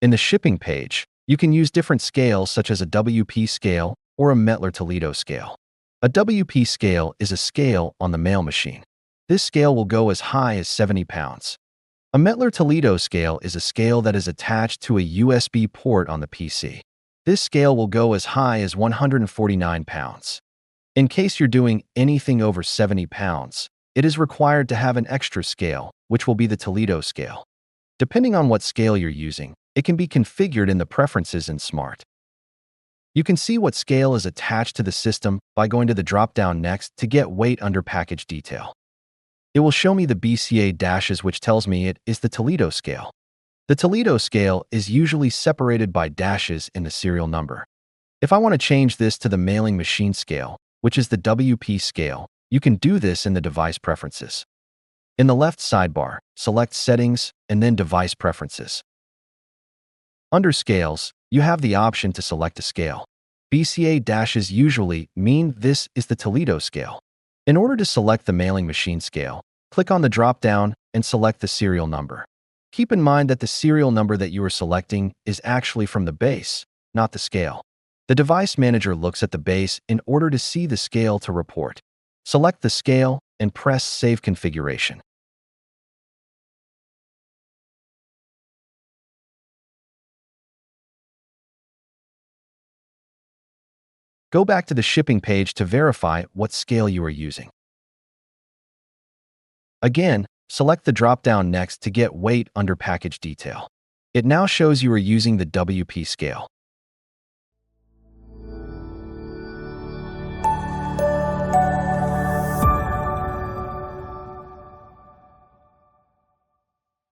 In the shipping page, you can use different scales such as a WP scale or a S.M.A.R.T. scale. A WP scale is a scale on the mail machine. This scale will go as high as 70 pounds. A S.M.A.R.T. scale is a scale that is attached to a USB port on the PC. This scale will go as high as 149 pounds. In case you're doing anything over 70 pounds, it is required to have an extra scale, which will be the Toledo scale. Depending on what scale you're using, it can be configured in the preferences in S.M.A.R.T. You can see what scale is attached to the system by going to the drop-down next to get weight under package detail. It will show me the BCA dashes, which tells me it is the Toledo scale. The Toledo scale is usually separated by dashes in the serial number. If I want to change this to the mailing machine scale, which is the WP scale, you can do this in the device preferences. In the left sidebar, select Settings and then Device Preferences. Under Scales, you have the option to select a scale. BCA dashes usually mean this is the Toledo scale. In order to select the mailing machine scale, click on the drop-down and select the serial number. Keep in mind that the serial number that you are selecting is actually from the base, not the scale. The device manager looks at the base in order to see the scale to report. Select the scale and press Save Configuration. Go back to the shipping page to verify what scale you are using. Again, select the drop-down next to get weight under package detail. It now shows you are using the WP scale.